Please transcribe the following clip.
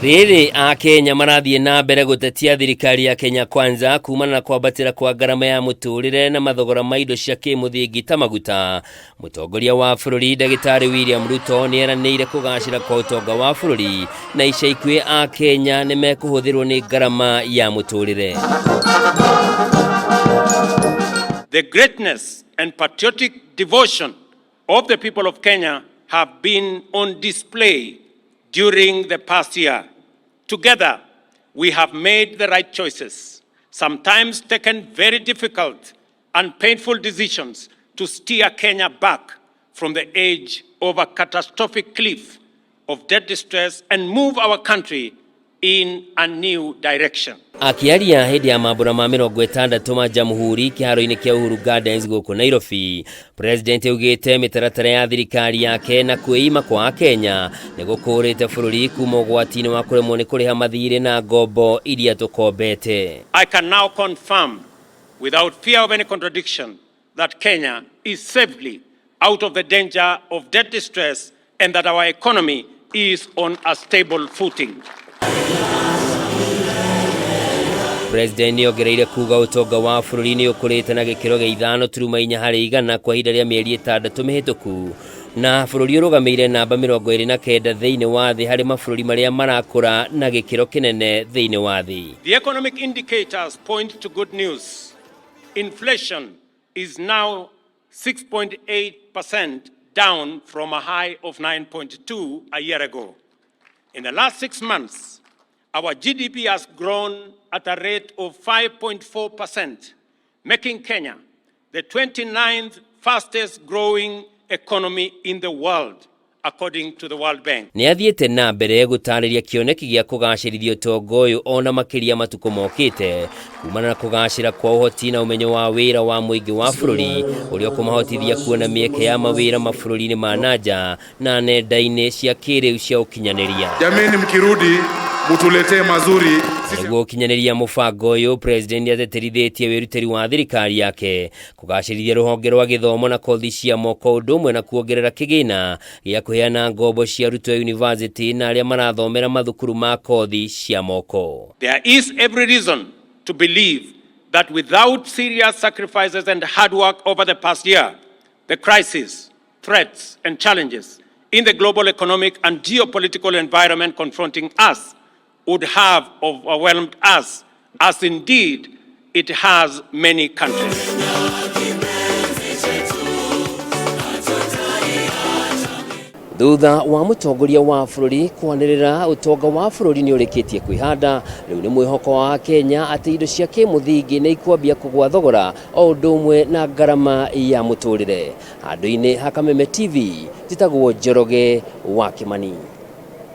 Riri AKENYA marathie na mbere gutetia thirikari ya Kenya Kwanza kumana na kwabatira kwa garama ya muturire na mathogora ma indo cia kimuthingi ta maguta. Mutongoria wa bururi Dagitari William Ruto ni eranĩire kugacira kwa utonga wa bururi na ica ikuhĩ AKENYA ni mekuhuthirwo ni garama ya muturire. The greatness and patriotic devotion of the people of Kenya have been on display during the past year. Together, we have made the right choices, sometimes taken very difficult and painful decisions to steer Kenya back from the edge of a catastrophic cliff of debt distress and move our country in a new direction. AKIARIA hindi ya mambura ma 60 ma Jamhuri kiharo-ini kia Uhuru Gardens guku Nairobi. President AUGITE mitaratara ya thirikari yake na kwĩima kwa AKENYA ni gũkũrĩte bururi kuma ũgwati-inĩ wa kũremwo nĩ kũrĩha mathirĩ na ngombo iria tũkombete. I can now confirm without fear of any contradiction that Kenya is safely out of the danger of debt distress and that our economy is on a stable footing. President niongereire kuga utonga wa bururi ni ukurite na gikiro gia 5.4 harĩ 100 kwa ihinda rĩa mĩeri 6 mĩhĩtũku na bururi urugameire namba 29 thĩinĩ wa thĩ harĩ mabũrũri marĩa marakũra na gĩkĩro kĩnene thĩinĩ wa thĩ. The economic indicators point to good news. Inflation is now 6.8% down from a high of 9.2 a year ago. In the last 6 months, our GDP has grown at a rate of 5.4%, making Kenya the 29th fastest growing economy in the world, according to the World Bank. Ni athiĩte na mbere gũtarĩria kĩoneki gĩa kũgacĩrithia ũtonga ũyũ ona makĩria matukũ mokĩte kumana na kũgacĩra kwa ũhoti na ũmenyo wa wĩra wa mũingĩ wa bũrũri ũrĩa ũkũmahotithia kuona mĩeke ya mawĩra mabũrũri-inĩ ma nanja na nenda-inĩ cia kĩrĩu cia ũkinyanĩria. Jameni, mkirudi mutuletee mazuri. Nĩguo ũkinyanĩria mũbango ũyũ, President ateterithĩtie wĩrutĩri wa thirikari yake kũgacĩrithia rũhonge rwa gĩthomo na kothi cia moko ũndũ ũmwe na kuongerera kĩgĩna gĩa kũheana ngombo cia arutwo a university na arĩa marathomera mathukuru ma kothi cia moko. There is every reason to believe that without serious sacrifices and hard work over the past year, the crises, threats and challenges in the global economic and geopolitical environment confronting us would have overwhelmed us, as indeed it has many countries. Thutha wa mutongoria wa bururi kwanĩrĩra utonga wa bururi ni ũrĩkĩtie kwĩhanda, rĩu nĩ mwĩhoko wa AKENYA atĩ indo cia kĩmũthingi nĩ ikwambia kũgwa thogora o ũndũ ũmwe na garama ya mũtũrĩre. Handũ-inĩ ha Kameme TV, njĩtagwo Njoroge wa Kimani.